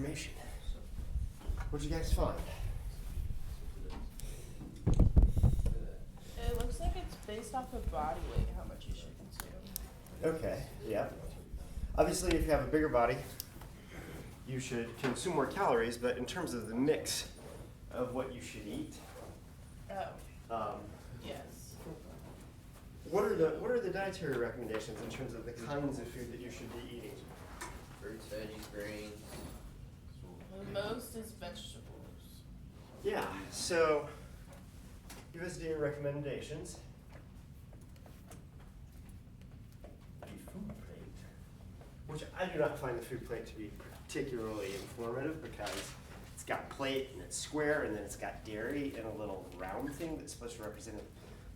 information. What'd you guys find? It looks like it's based off of body weight, how much you should consume. Okay, yeah. Obviously, if you have a bigger body, you should consume more calories, but in terms of the mix of what you should eat, Yes. what are the dietary recommendations in terms of the kinds of food that you should be eating? Fruits, veggies, grains. The most is vegetables. Yeah, so USDA recommendations. The food plate, which I do not find the food plate to be particularly informative because it's got plate and it's square and then it's got dairy and a little round thing that's supposed to represent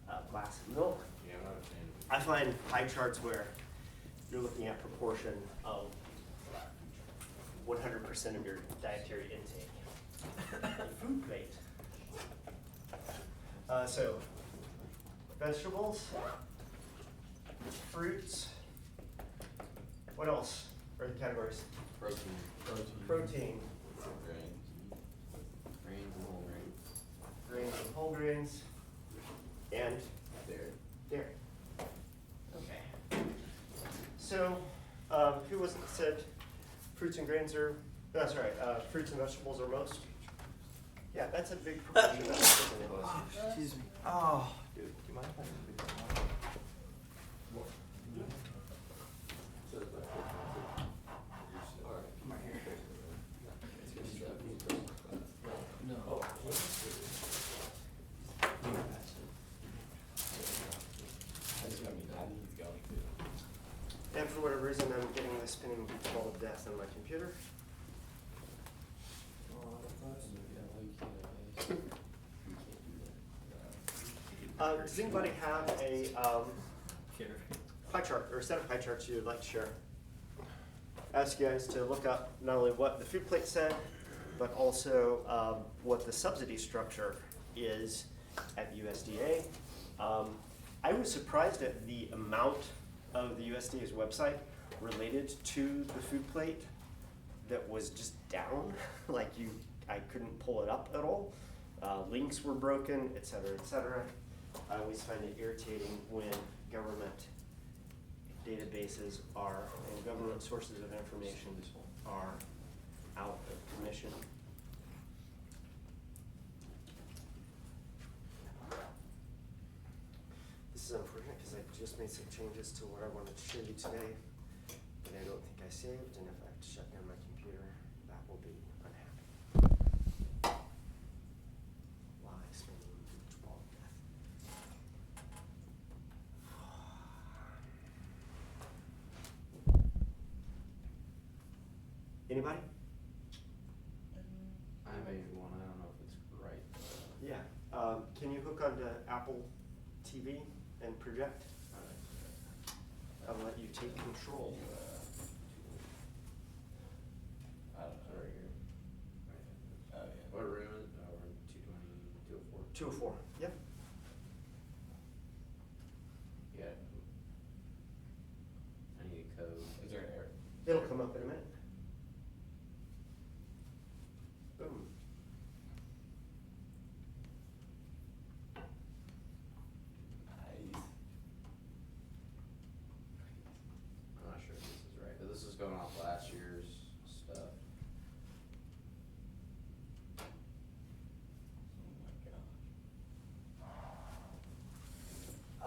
a glass of milk. Yeah, I'm not a fan. I find pie charts where you're looking at proportion of 100% of your dietary intake. Food plate. So, vegetables, fruits, what else are the categories? Protein. Protein, Grains. Grains and whole grains. grains and whole grains, and Dairy. dairy. Okay. So, who was it that said fruits and grains are, no, sorry, fruits and vegetables are most? Yeah, that's a big proportion of it, isn't it? Excuse me. Oh, Dude, do you mind if I move it? come right here. No. And for whatever reason, I'm getting this spinning ball of death on my computer. Does anybody have a pie chart or a set of pie charts you'd like to share? Ask you guys to look up not only what the food plate said, but also what the subsidy structure is at USDA. I was surprised at the amount of the USDA's website related to the food plate that was just down. Like I couldn't pull it up at all. Links were broken, et cetera, et cetera. I always find it irritating when government databases are, and government sources of information are out of commission. This is unfortunate because I just made some changes to what I wanted to show you today, but I don't think I saved, and if I have to shut down my computer, that will be unhappy. Why spending each ball of death? Anybody? I made one, I don't know if it's right. Yeah. Can you hook onto Apple TV and project? I'll let you take control. Right here. Oh, yeah. What room is it? Oh, we're in 220, 204. 204. Yep. Yeah. I need a code. Is there an error? It'll come up in a minute. Boom. Nice. I'm not sure if this is right, but this is going off last year's stuff. Oh my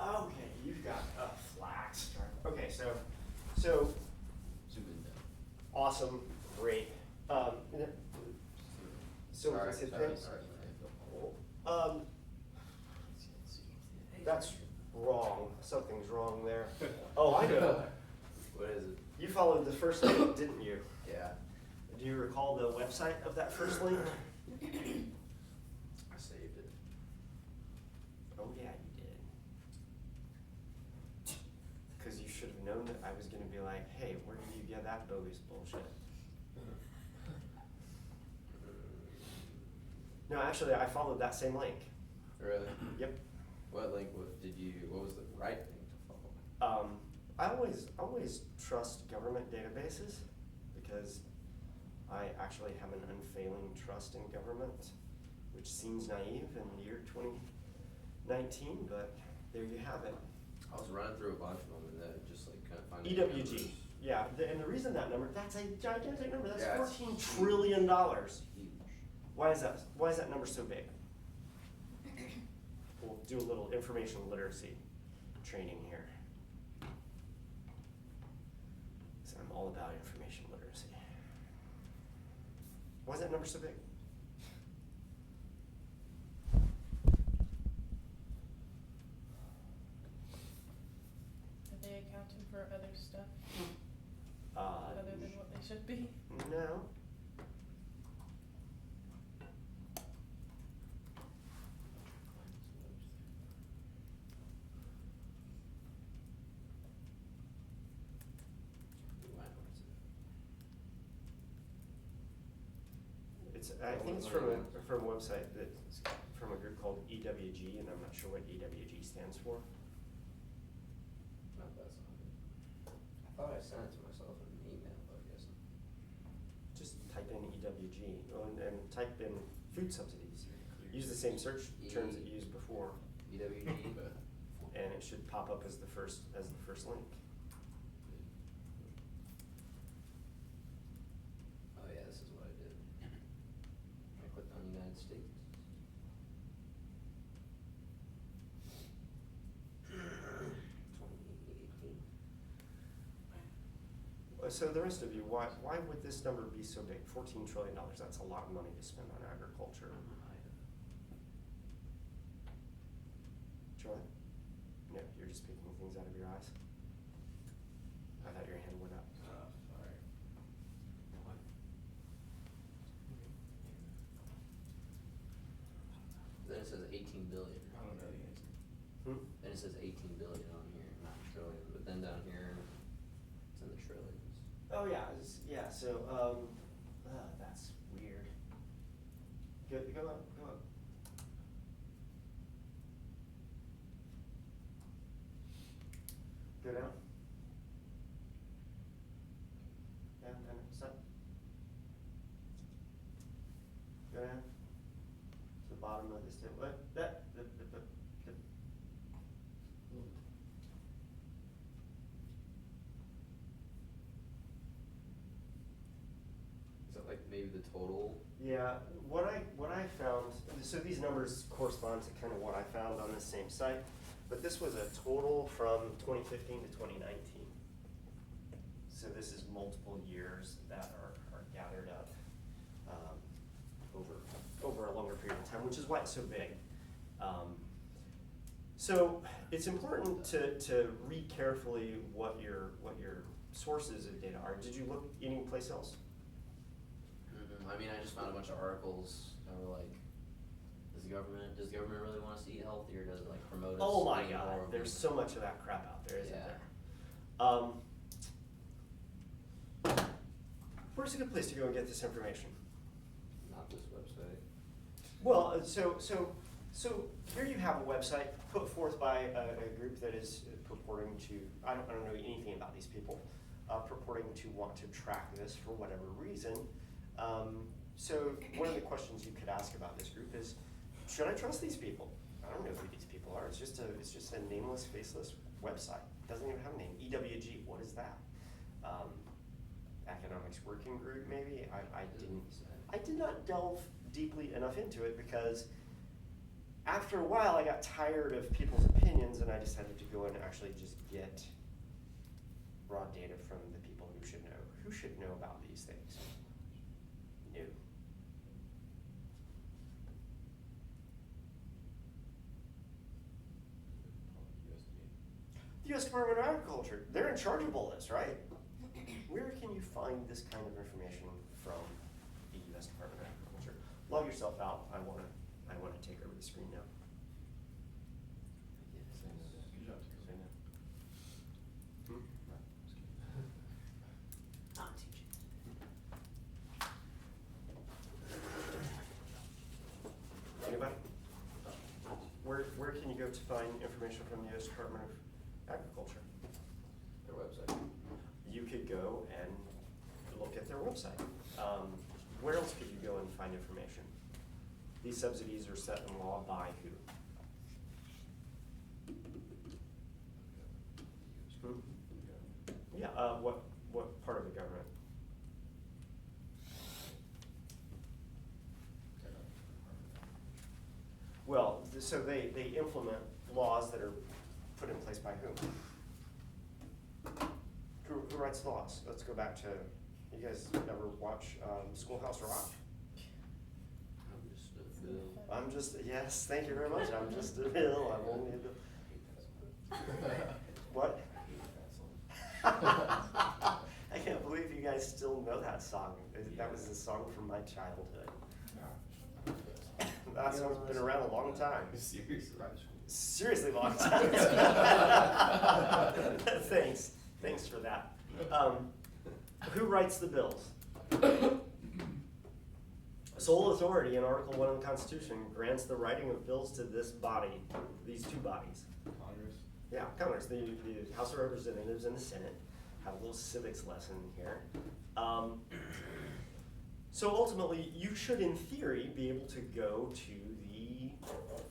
gosh. Okay, you've got a flax chart. Okay, so Zoom in down. awesome, great. So Sorry, is it sorry, this? sorry. That's wrong. Something's wrong there. Oh, I know. What is it? You followed the first link, didn't you? Yeah, Do you recall the website of that first link? I saved it. Oh yeah, you did. Because you should have known that I was going to be like, hey, where did you get that bogus bullshit? No, actually, I followed that same link. Really? Yep. What link, what was the right thing to follow? I always trust government databases because I actually have an unfailing trust in government, which seems naive in the year 2019, but there you have it. I was running through a bunch of them and then just like kind of finding. EWG, numbers. yeah, and the reason that number, that's a gigantic number, that's Yeah, it's $14 huge. trillion. It's huge. Why is that number so big? We'll do a little information literacy training here. So I'm all about information literacy. Why is that number so big? Are they accounting for other stuff Uh, other than what they should be? No. You might know what's it. It's, I think it's from a website that's from a group called EWG, and I'm not sure what EWG stands for. No, that's not it. I thought I sent it to myself in an email, but I guess not. Just type in EWG and type in food subsidies. Use the same search terms that you used before, EWG, but. and it should pop up as the first link. Oh yeah, this is what I did. I clicked on United States. So the rest of you, why would this number be so big? $14 trillion, that's a lot of money to spend on agriculture. Charlie? No, you're just picking things out of your eyes? I thought your hand went up. Sorry. What? Then it says 18 billion. I don't know the answer. Hmm? Then it says 18 billion on here, not trillion, but then down here, it's in the trillions. Oh, yeah, so, that's weird. Go up. Go down. Down, stop. Go down. To the bottom of this table, the. Is that like maybe the total? Yeah, what I found, so these numbers correspond to kind of what I found on the same site, but this was a total from 2015 to 2019. So this is multiple years that are gathered up over a longer period of time, which is why it's so big. So it's important to read carefully what your sources of data are. Did you look any place else? I mean, I just found a bunch of articles that were like, does the government really want us to eat healthy, or does it like promote us? Oh my eating God, more of there's them? so much of that crap out there, isn't Yeah. there? Where's a good place to go and get this information? Not this website. Well, so here you have a website put forth by a group that is purporting to, I don't know anything about these people, purporting to want to track this for whatever reason. So one of the questions you could ask about this group is, should I trust these people? I don't know who these people are. It's just a nameless, faceless website. It doesn't even have a name. EWG, what is that? Economics Working Group, maybe? I did not delve deeply enough into it because after a while I got tired of people's opinions and I decided to go and actually just get raw data from the people who should know about these things. New. The U.S. Department of Agriculture, they're in charge of all this, right? Where can you find this kind of information from the U.S. Department of Agriculture? Log yourself out. I wanna take over the screen now. Good job, Say no. Hmm? I'm teaching. Anybody? Where can you go to find information from the U.S. Department of Agriculture? Their website. You could go and look at their website. where else could you go and find information? These subsidies are set in law by who? Hmm? Yeah, what part of the government? Well, so they implement laws that are put in place by whom? Who writes the laws? Let's go back to, you guys never watch Schoolhouse Rock? I'm just, yes, thank you very much. I'm just a bill. I'm only a bill. What? I can't believe you guys still know that song. That was a song from my childhood. That song's been around a long time. Seriously long time. Thanks for that. Who writes the bills? Sole authority in Article 1 of the Constitution grants the writing of bills to this body, these two bodies. Congress. Yeah, Congress, the House of Representatives and the Senate. Have a little civics lesson here. So ultimately, you should, in theory, be able to go to the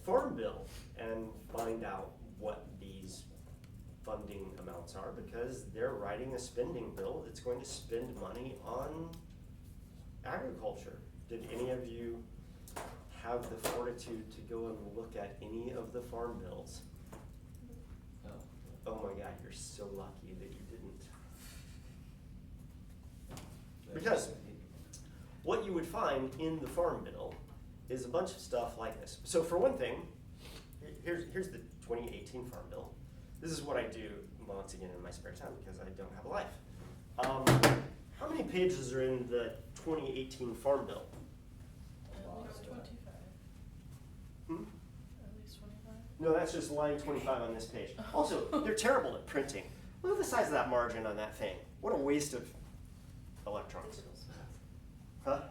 Farm Bill and find out what these funding amounts are, because they're writing a spending bill that's going to spend money on agriculture. Did any of you have the fortitude to go and look at any of the farm bills? No. Oh my God, you're so lucky that you didn't. Because what you would find in the farm bill is a bunch of stuff like this. So for one thing, here's the 2018 farm bill. This is what I do once again in my spare time because I don't have a life. How many pages are in the 2018 farm bill? At least 25. Hmm? At least 25. No, that's just line 25 on this page. Also, they're terrible at printing. Look at the size of that margin on that thing. What a waste of electrons. Huh?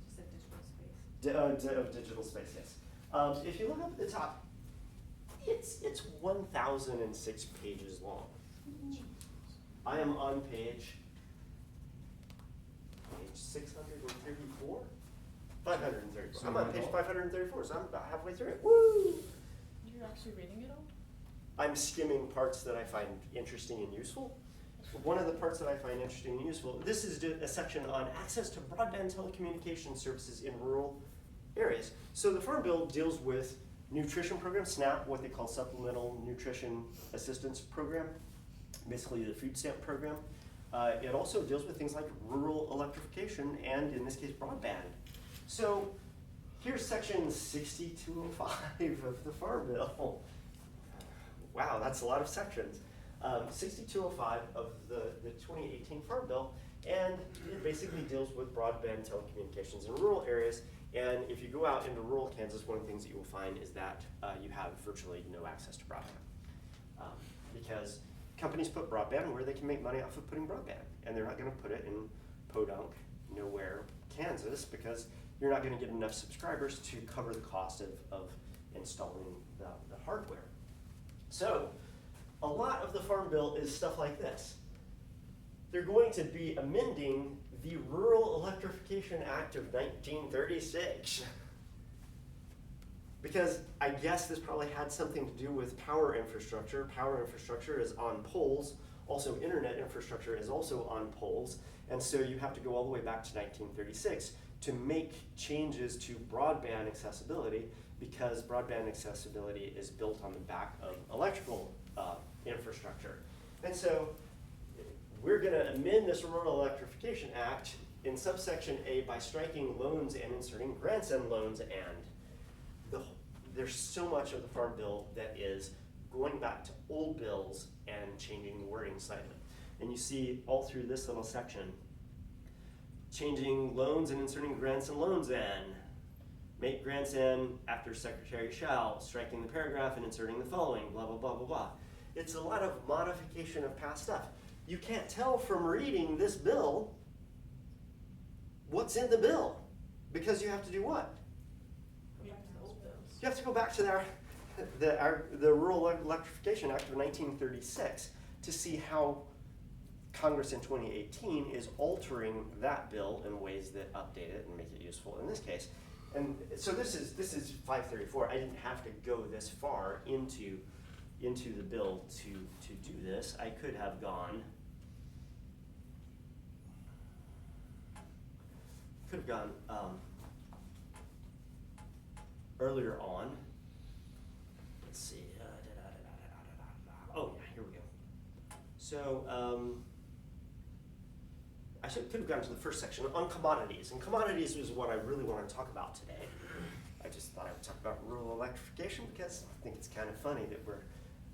Just said digital space. Of digital space, yes. If you look up at the top, it's 1,006 pages long. I am on page 634? 534. I'm on page 534, so I'm about halfway through it. Woo! You're actually reading it all? I'm skimming parts that I find interesting and useful. One of the parts that I find interesting and useful, this is a section on access to broadband telecommunication services in rural areas. So the Farm Bill deals with nutrition program, SNAP, what they call Supplemental Nutrition Assistance Program, basically the food stamp program. It also deals with things like rural electrification and, in this case, broadband. So here's section 6205 of the Farm Bill. Wow, that's a lot of sections. 6205 of the 2018 Farm Bill, and it basically deals with broadband telecommunications in rural areas. And if you go out into rural Kansas, one of the things that you will find is that you have virtually no access to broadband. Because companies put broadband where they can make money off of putting broadband, and they're not going to put it in Podunk, nowhere, Kansas, because you're not going to get enough subscribers to cover the cost of installing the hardware. So a lot of the Farm Bill is stuff like this. They're going to be amending the Rural Electrification Act of 1936. Because I guess this probably had something to do with power infrastructure. Power infrastructure is on poles. Also, internet infrastructure is also on poles. And so you have to go all the way back to 1936 to make changes to broadband accessibility, because broadband accessibility is built on the back of electrical infrastructure. And so we're going to amend this Rural Electrification Act in subsection A by striking loans and inserting grants and loans and. There's so much of the Farm Bill that is going back to old bills and changing the wording slightly. And you see all through this little section, changing loans and inserting grants and loans in. Make grants in after secretary shall, striking the paragraph and inserting the following, blah, blah, blah, blah, blah. It's a lot of modification of past stuff. You can't tell from reading this bill what's in the bill, because you have to do what? You have to go back to the Rural Electrification Act of 1936 to see how Congress in 2018 is altering that bill in ways that update it and make it useful in this case. And so this is 534. I didn't have to go this far into the bill to do this. I could have gone earlier on. Let's see. Oh yeah, here we go. So I could have gone to the first section on commodities, and commodities is what I really want to talk about today. I just thought I would talk about rural electrification because I think it's kind of funny that we're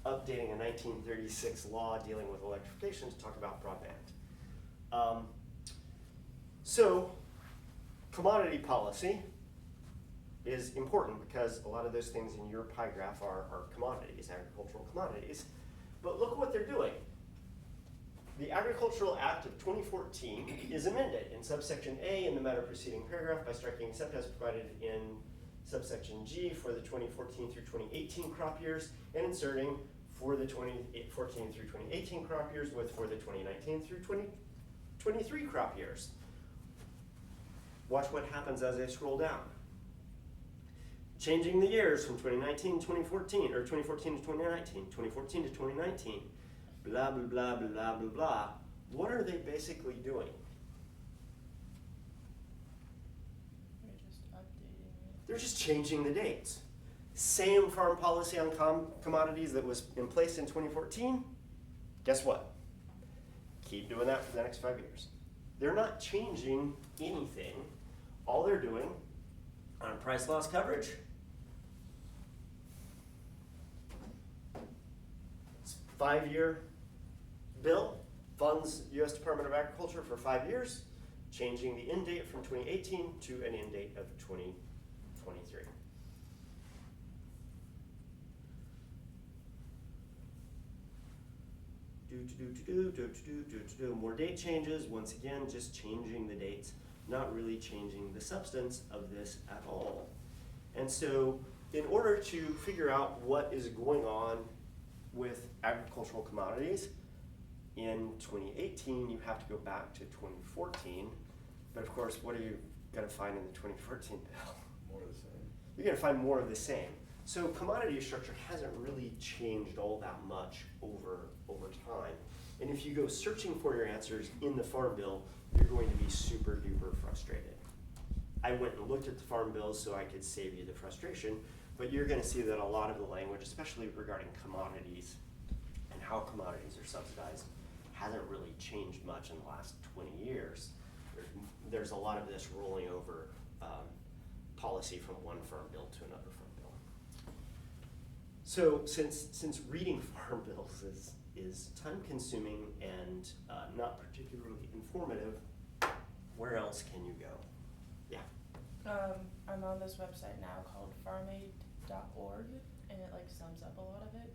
updating a 1936 law dealing with electrification to talk about broadband. So commodity policy is important because a lot of those things in your pie graph are commodities, agricultural commodities. But look what they're doing. The Agricultural Act of 2014 is amended in subsection A in the matter preceding paragraph by striking except as provided in subsection G for the 2014 through 2018 crop years and inserting for the 2014 through 2018 crop years with for the 2019 through 2023 crop years. Watch what happens as I scroll down. Changing the years from 2019 to 2014, or 2014 to 2019, 2014 to 2019, blah, blah, blah, blah, blah, blah. What are they basically doing? They're just updating it. They're just changing the dates. Same farm policy on commodities that was in place in 2014. Guess what? Keep doing that for the next 5 years. They're not changing anything. All they're doing on price loss coverage, it's a 5-year bill, funds U.S. Department of Agriculture for 5 years, changing the end date from 2018 to an end date of 2023. More date changes, once again, just changing the dates, not really changing the substance of this at all. And so in order to figure out what is going on with agricultural commodities in 2018, you have to go back to 2014. But of course, what are you going to find in the 2014 bill? More of the same. You're going to find more of the same. So commodity structure hasn't really changed all that much over time. And if you go searching for your answers in the Farm Bill, you're going to be super duper frustrated. I went and looked at the Farm Bills so I could save you the frustration, but you're going to see that a lot of the language, especially regarding commodities and how commodities are subsidized, hasn't really changed much in the last 20 years. There's a lot of this rolling over policy from one Farm Bill to another Farm Bill. So since reading Farm Bills is time-consuming and not particularly informative, where else can you go? Yeah. I'm on this website now called farmaid.org, and it like sums up a lot of it.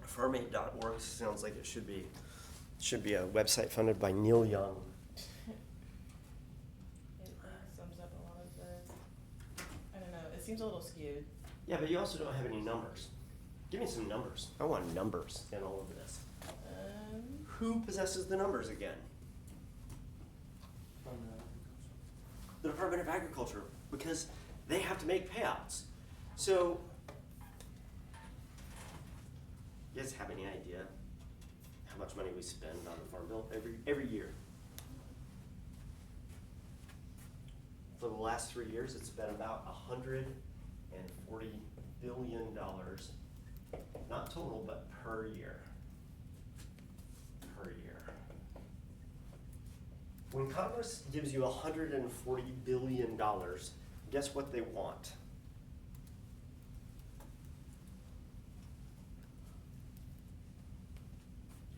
Farmaid.org sounds like it should be a website funded by Neil Young. It like sums up a lot of the, I don't know, it seems a little skewed. Yeah, but you also don't have any numbers. Give me some numbers. I want numbers in all of this. Who possesses the numbers again? The Department of Agriculture, because they have to make payouts. So, you guys have any idea how much money we spend on the Farm Bill every year? For the last 3 years, it's been about $140 billion, not total, but per year. Per year. When Congress gives you $140 billion, guess what they want?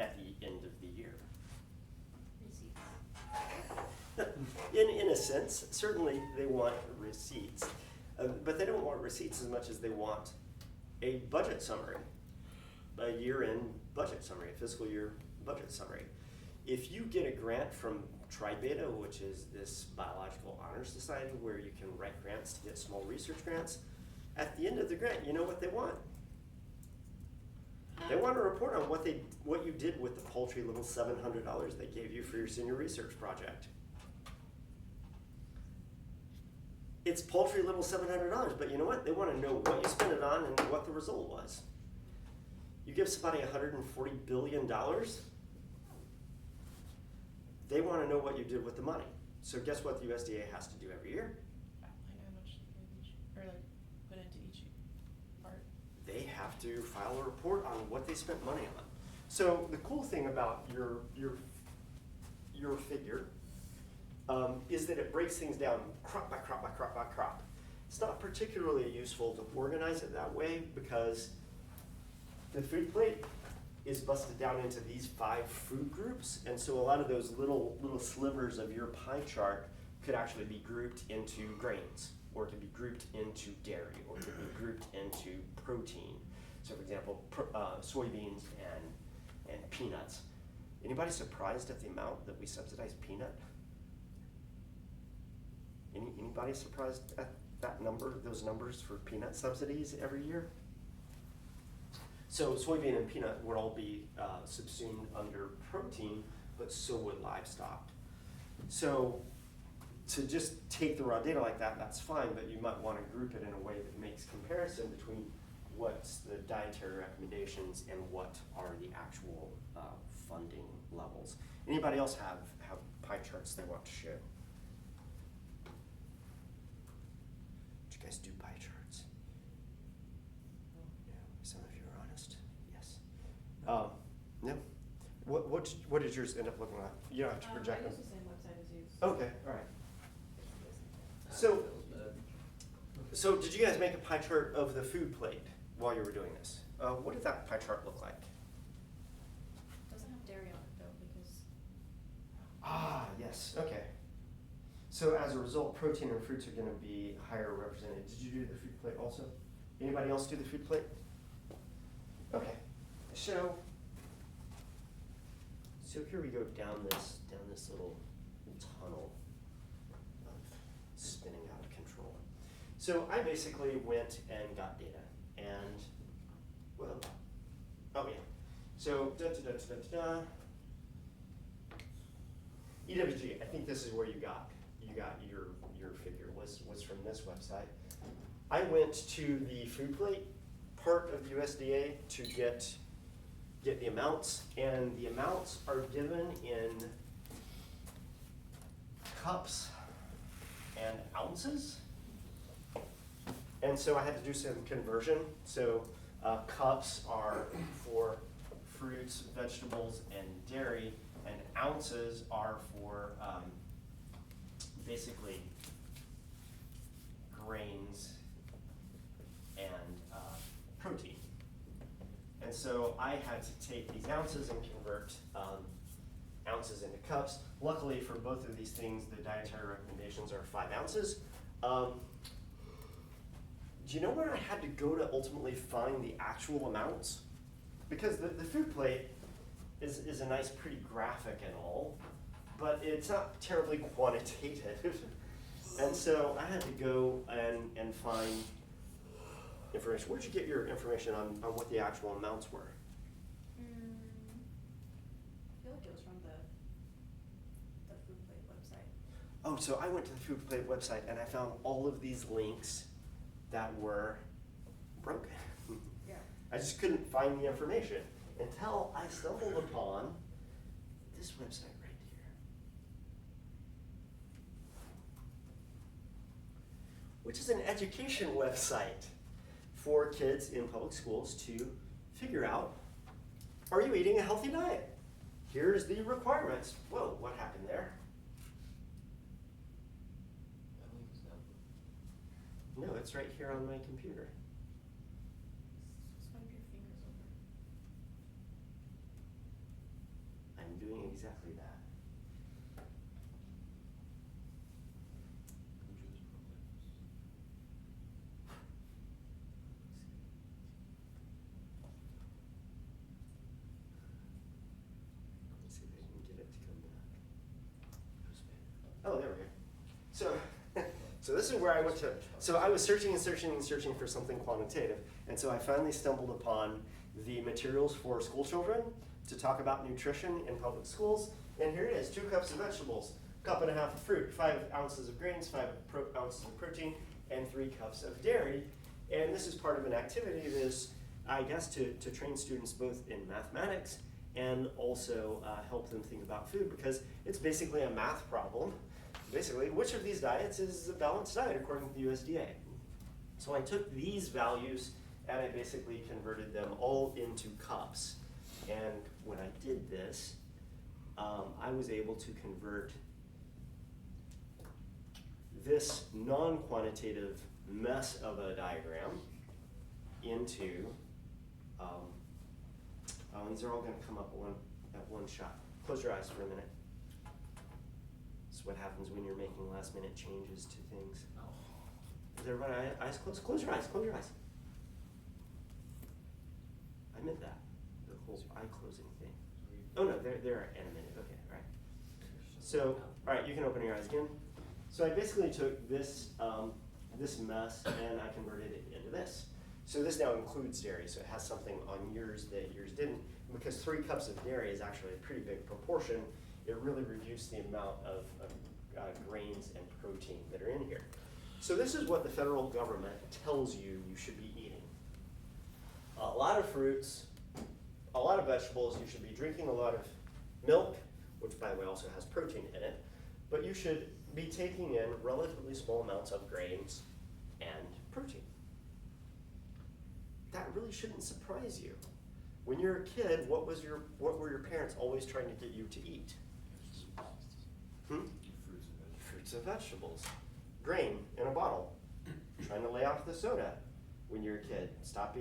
At the end of the year. Receipts. In a sense, certainly they want receipts, but they don't want receipts as much as they want a budget summary, a year-end budget summary, a fiscal year budget summary. If you get a grant from Tri-Beta, which is this biological honors society where you can write grants to get small research grants, at the end of the grant, you know what they want? They want to report on what you did with the paltry little $700 they gave you for your senior research project. It's paltry little $700, but you know what? They want to know what you spent it on and what the result was. You give somebody $140 billion, they want to know what you did with the money. So guess what the USDA has to do every year? Outline how much they gave each, or like put into each part. They have to file a report on what they spent money on. So the cool thing about your figure is that it breaks things down crop by crop by crop by crop. It's not particularly useful to organize it that way because the food plate is busted down into these 5 food groups, and so a lot of those little slivers of your pie chart could actually be grouped into grains, or could be grouped into dairy, or could be grouped into protein. So for example, soybeans and peanuts. Anybody surprised at the amount that we subsidize peanut? Anybody surprised at that number, those numbers for peanut subsidies every year? So soybean and peanut would all be subsumed under protein, but so would livestock. So to just take the raw data like that, that's fine, but you might want to group it in a way that makes comparison between what's the dietary recommendations and what are the actual funding levels. Anybody else have pie charts they want to show? Did you guys do pie charts? Yeah, some of you are honest. Yes. No. What did yours end up looking like? You don't have to project I them. use the same website as you. Okay, all right. So, so did you guys make a pie chart of the food plate while you were doing this? What did that pie chart look like? Doesn't have dairy on it though, because Ah, yes, okay. So as a result, protein and fruits are gonna be higher represented. Did you do the food plate also? Anybody else do the food plate? Okay, so here we go down this little tunnel of spinning out of control. So I basically went and got data and, well, oh yeah. So EWG, I think this is where you got your figure was from this website. I went to the food plate part of the USDA to get the amounts, and the amounts are given in cups and ounces. And so I had to do some conversion. So cups are for fruits, vegetables, and dairy, and ounces are for basically grains and protein. And so I had to take these ounces and convert ounces into cups. Luckily for both of these things, the dietary recommendations are 5 ounces. Do you know where I had to go to ultimately find the actual amounts? Because the food plate is a nice, pretty graphic and all, but it's not terribly quantitative. And so I had to go and find information. Where'd you get your information on what the actual amounts were? I feel like it was from the food plate website. Oh, so I went to the food plate website and I found all of these links that were broken. Yeah. I just couldn't find the information until I stumbled upon this website right here, which is an education website for kids in public schools to figure out, are you eating a healthy diet? Here's the requirements. Whoa, what happened there? No, it's right here on my computer. Swipe your fingers over. I'm doing exactly that. Let's see if I can get it to come back. Oh, there we go. So this is where I went to. So I was searching and searching and searching for something quantitative, and so I finally stumbled upon the materials for school children to talk about nutrition in public schools. And here it is, 2 cups of vegetables, 1.5 cups of fruit, 5 ounces of grains, 5 ounces of protein, and 3 cups of dairy. And this is part of an activity that is, I guess, to train students both in mathematics and also help them think about food, because it's basically a math problem. Basically, which of these diets is a balanced diet according to the USDA? So I took these values and I basically converted them all into cups. And when I did this, I was able to convert this non-quantitative mess of a diagram into, these are all going to come up at one shot. Close your eyes for a minute. This is what happens when you're making last minute changes to things. Is everybody eyes closed? Close your eyes, close your eyes. I meant that, the whole eye closing thing. Oh no, they're in a minute, okay, all right. So, all right, you can open your eyes again. So I basically took this, this mess and I converted it into this. So this now includes dairy, so it has something on yours that yours didn't. Because 3 cups of dairy is actually a pretty big proportion, it really reduced the amount of grains and protein that are in here. So this is what the federal government tells you should be eating. A lot of fruits, a lot of vegetables, you should be drinking a lot of milk, which by the way also has protein in it, but you should be taking in relatively small amounts of grains and protein. That really shouldn't surprise you. When you're a kid, what were your parents always trying to get you to eat? Fruits and vegetables. Grain in a bottle. Trying to lay off the soda when you're a kid. Stop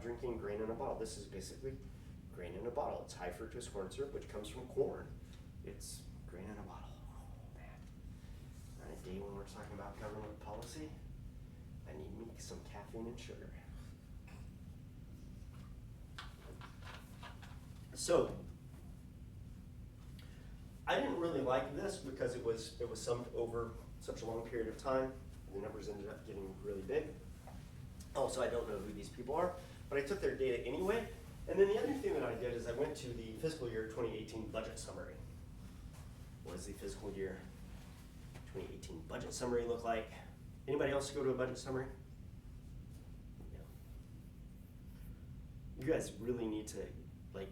drinking grain in a bottle. This is basically grain in a bottle. It's high fructose corn syrup, which comes from corn. It's grain in a bottle. Oh man. On a day when we're talking about government policy, I need me some caffeine and sugar. So, I didn't really like this because it was summed over such a long period of time. The numbers ended up getting really big. Also, I don't know who these people are, but I took their data anyway. And then the other thing that I did is I went to the fiscal year 2018 budget summary. What does the fiscal year 2018 budget summary look like? Anybody else go to a budget summary? No. You guys really need to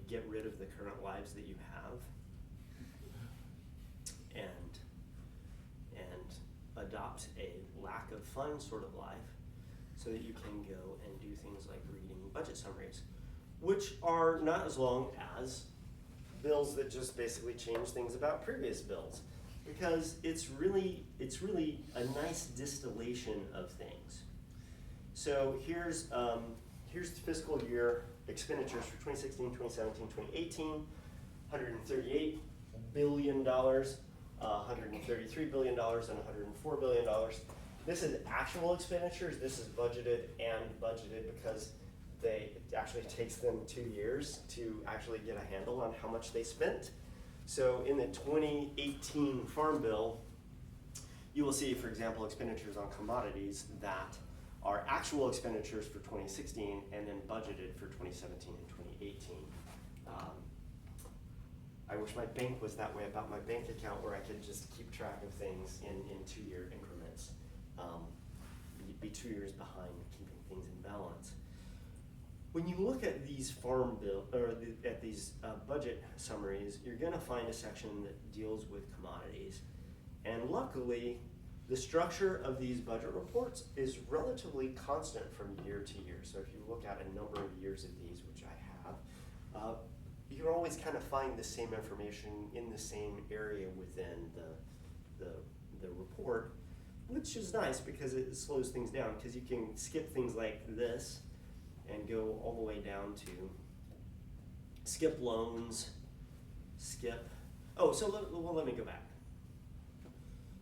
get rid of the current lives that you have and adopt a lack of fun sort of life so that you can go and do things like reading budget summaries, which are not as long as bills that just basically change things about previous bills, because it's really a nice distillation of things. So here's the fiscal year expenditures for 2016, 2017, 2018, $138 billion, $133 billion, and $104 billion. This is actual expenditures. This is budgeted because it actually takes them 2 years to actually get a handle on how much they spent. So in the 2018 Farm Bill, you will see, for example, expenditures on commodities that are actual expenditures for 2016 and then budgeted for 2017 and 2018. I wish my bank was that way about my bank account, where I could just keep track of things in 2-year increments. You'd be 2 years behind keeping things in balance. When you look at these farm bill at these budget summaries, you're going to find a section that deals with commodities, and luckily, the structure of these budget reports is relatively constant from year to year. So if you look at a number of years of these, which I have, you can always kind of find the same information in the same area within the report, which is nice because it slows things down, because you can skip things like this and go all the way down to skip loans, let me go back.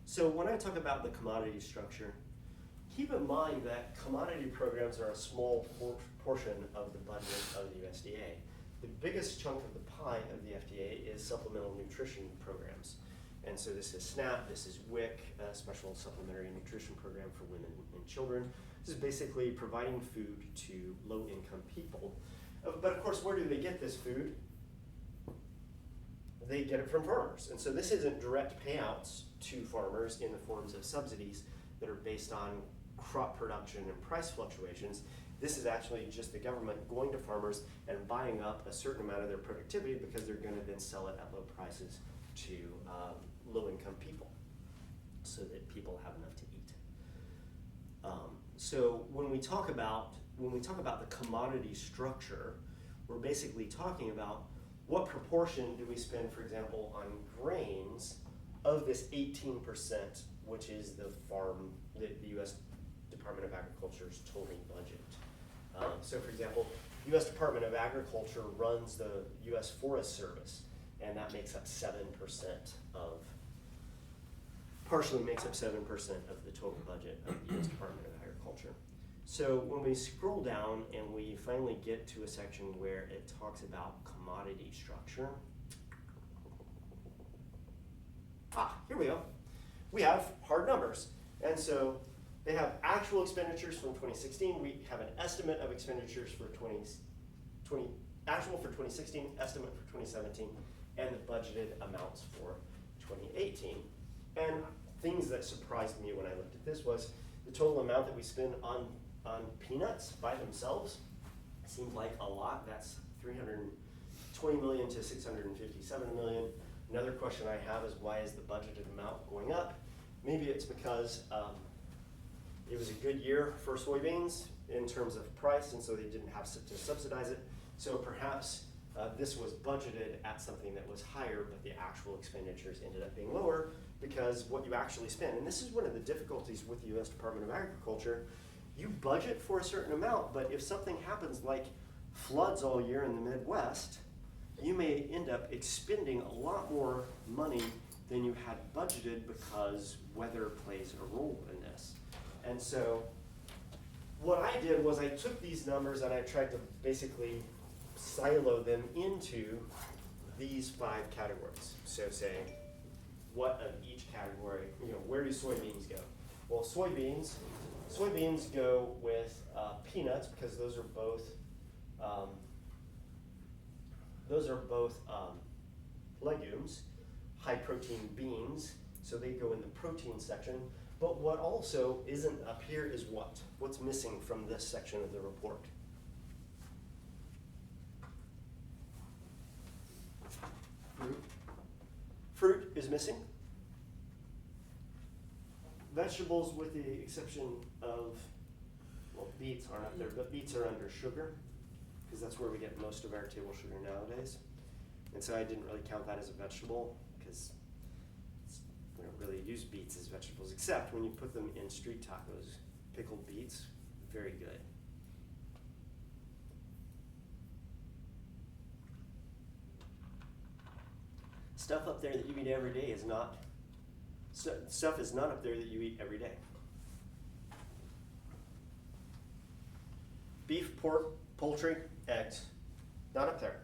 So when I talk about the commodity structure, keep in mind that commodity programs are a small portion of the budget of the USDA. The biggest chunk of the pie of the FDA is supplemental nutrition programs. And so this is SNAP, this is WIC, a special supplementary nutrition program for women and children. This is basically providing food to low-income people. But of course, where do they get this food? They get it from farmers. And so this isn't direct payouts to farmers in the forms of subsidies that are based on crop production and price fluctuations. This is actually just the government going to farmers and buying up a certain amount of their productivity because they're going to then sell it at low prices to low-income people so that people have enough to eat. So when we talk about the commodity structure, we're basically talking about what proportion do we spend, for example, on grains of this 18%, which is the U.S. Department of Agriculture's total budget. So for example, U.S. Department of Agriculture runs the U.S. Forest Service, and that makes up 7% partially makes up 7% of the total budget of the U.S. Department of Agriculture. So when we scroll down and we finally get to a section where it talks about commodity structure, here we go. We have hard numbers. And so they have actual expenditures from 2016. We have an estimate of expenditures for actual for 2016, estimate for 2017, and the budgeted amounts for 2018. And things that surprised me when I looked at this was the total amount that we spend on peanuts by themselves seemed like a lot. That's $320 million to $657 million. Another question I have is, why is the budgeted amount going up? Maybe it's because it was a good year for soybeans in terms of price, and so they didn't have to subsidize it. So perhaps this was budgeted at something that was higher, but the actual expenditures ended up being lower because what you actually spend, and this is one of the difficulties with the U.S. Department of Agriculture, you budget for a certain amount, but if something happens like floods all year in the Midwest, you may end up expending a lot more money than you had budgeted because weather plays a role in this. And so what I did was I took these numbers and I tried to basically silo them into these 5 categories. So say, what of each category, where do soybeans go? Well, soybeans go with peanuts because those are both legumes. High protein beans, so they go in the protein section. But what also isn't up here is what? What's missing from this section of the report? Fruit. Fruit is missing. Vegetables, with the exception of, well, beets aren't up there, but beets are under sugar, because that's where we get most of our table sugar nowadays. And so I didn't really count that as a vegetable, because we don't really use beets as vegetables, except when you put them in street tacos. Pickled beets, very good. Stuff up there that you eat every day is not, stuff is not up there that you eat every day. Beef, pork, poultry, eggs, not up there.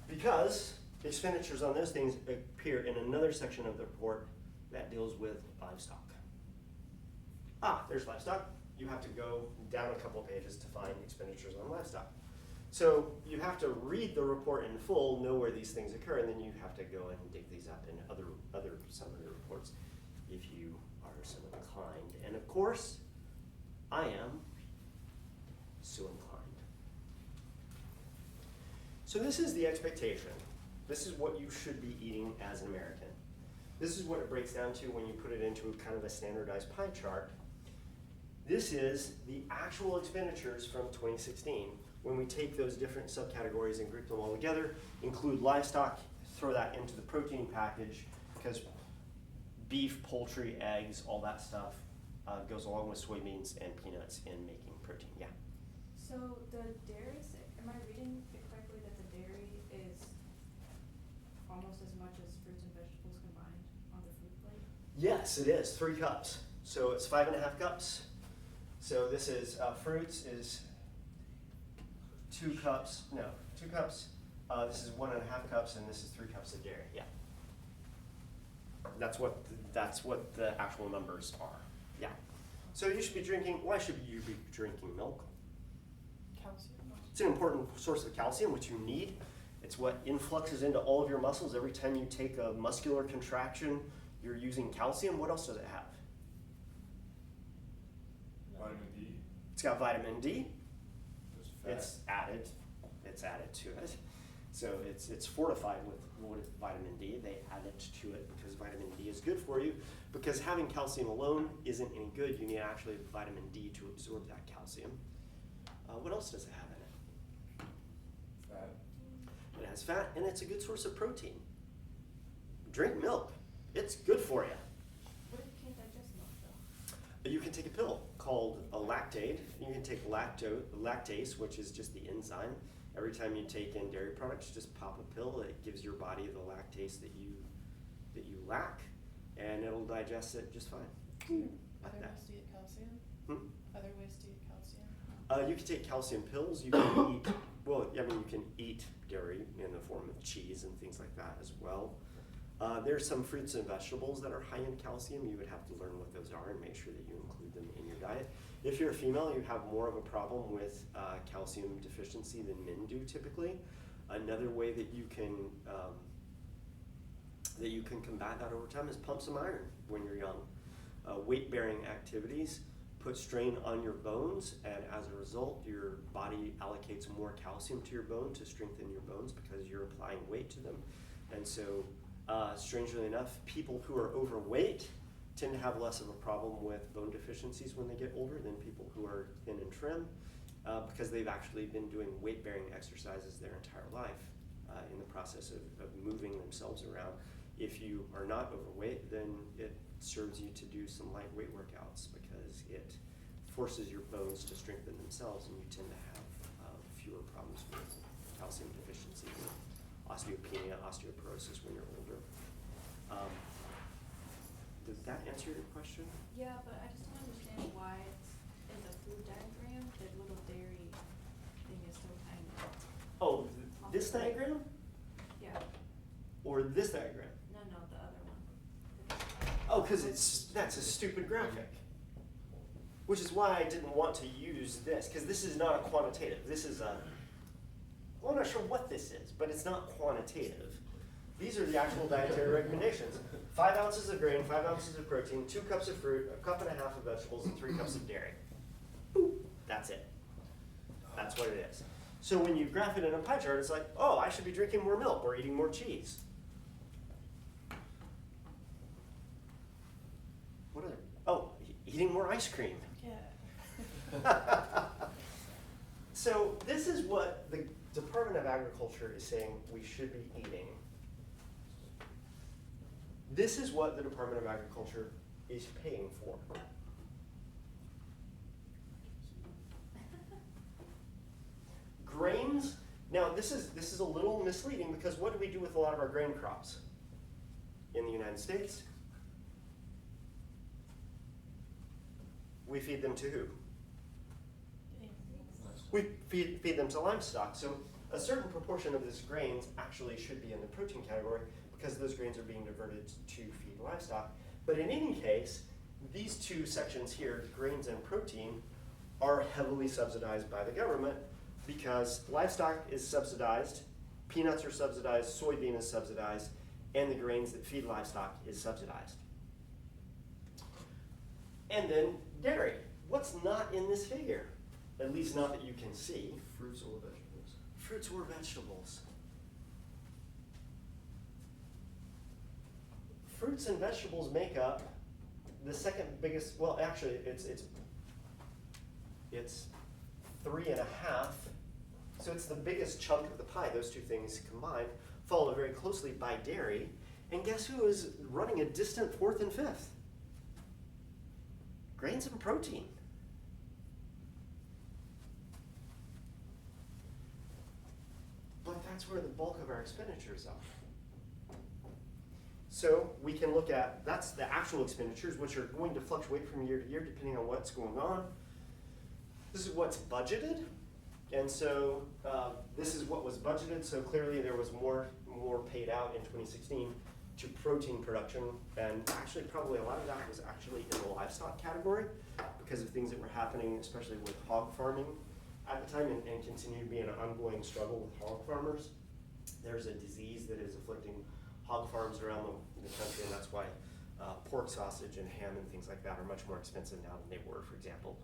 Because expenditures on those things appear in another section of the report that deals with livestock. There's livestock. You have to go down a couple pages to find expenditures on livestock. So you have to read the report in full, know where these things occur, and then you have to go and dig these up in other summary reports if you are so inclined. And of course, I am so inclined. So this is the expectation. This is what you should be eating as an American. This is what it breaks down to when you put it into kind of a standardized pie chart. This is the actual expenditures from 2016. When we take those different subcategories and group them all together, include livestock, throw that into the protein package, because beef, poultry, eggs, all that stuff goes along with soybeans and peanuts in making protein. Yeah? So the dairy, am I reading it correctly that the dairy is almost as much as fruits and vegetables combined on the food plate? Yes, it is. 3 cups. So it's 5.5 cups. So this is fruits is 2 cups. No, 2 cups. This is 1.5 cups, and this is 3 cups of dairy. Yeah. That's what the actual numbers are. Yeah. So you should be drinking. Why should you be drinking milk? Calcium. It's an important source of calcium, which you need. It's what influxes into all of your muscles. Every time you take a muscular contraction, you're using calcium. What else does it have? Vitamin D. It's got vitamin D. There's fat. It's added to it. So it's fortified with vitamin D. They add it to it because vitamin D is good for you. Because having calcium alone isn't any good. You need actually vitamin D to absorb that calcium. What else does it have in it? Fat. It has fat, and it's a good source of protein. Drink milk. It's good for you. What if you can't digest milk though? You can take a pill called a lactate. You can take lactase, which is just the enzyme. Every time you take in dairy products, just pop a pill. It gives your body the lactase that you lack, and it'll digest it just fine. Like Other that. ways to get calcium? Hmm? Other ways to get calcium? You can take calcium pills. You can eat. Well, I mean, you can eat dairy in the form of cheese and things like that as well. There's some fruits and vegetables that are high in calcium. You would have to learn what those are and make sure that you include them in your diet. If you're a female, you have more of a problem with calcium deficiency than men do typically. Another way that you can combat that over time is pump some iron when you're young. Weight-bearing activities put strain on your bones, and as a result, your body allocates more calcium to your bone to strengthen your bones because you're applying weight to them. And so, strangely enough, people who are overweight tend to have less of a problem with bone deficiencies when they get older than people who are thin and trim because they've actually been doing weight-bearing exercises their entire life in the process of moving themselves around. If you are not overweight, then it serves you to do some lightweight workouts because it forces your bones to strengthen themselves, and you tend to have fewer problems with calcium deficiency, osteopenia, osteoporosis when you're older. Does that answer your question? Yeah, but I just don't understand why it's in the food diagram, the little dairy thing is so tiny. Oh, this diagram Yeah, or this diagram? no, the other one. Oh, because that's a stupid graphic. Which is why I didn't want to use this, because this is not a quantitative. This is well, I'm not sure what this is, but it's not quantitative. These are the actual dietary recommendations. 5 ounces of grain, 5 ounces of protein, 2 cups of fruit, 1.5 cups of vegetables, and 3 cups of dairy. Boop. That's it. That's what it is. So when you graph it in a pie chart, it's like, oh, I should be drinking more milk or eating more cheese. What other? Oh, eating more ice cream. Yeah. So this is what the Department of Agriculture is saying we should be eating. This is what the Department of Agriculture is paying for. Grains, now this is a little misleading because what do we do with a lot of our grain crops in the United States? We feed them to who? We feed them to livestock. So a certain proportion of this grains actually should be in the protein category because those grains are being diverted to feed livestock. But in any case, these two sections here, grains and protein, are heavily subsidized by the government because livestock is subsidized, peanuts are subsidized, soybean is subsidized, and the grains that feed livestock is subsidized. And then dairy. What's not in this figure? At least not that you can see. Fruits or vegetables. Fruits or vegetables. Fruits and vegetables make up the second biggest, well actually it's 3.5, so it's the biggest chunk of the pie, those two things combined, followed very closely by dairy, and guess who is running a distant 4th and 5th? Grains and protein. But that's where the bulk of our expenditures are. So we can look at, that's the actual expenditures, which are going to fluctuate from year to year depending on what's going on. This is what's budgeted. And so this is what was budgeted. So clearly there was more paid out in 2016 to protein production. And actually probably a lot of that was actually in the livestock category because of things that were happening, especially with hog farming at the time and continue to be an ongoing struggle with hog farmers. There's a disease that is afflicting hog farms around the country, and that's why pork sausage and ham and things like that are much more expensive now than they were, for example,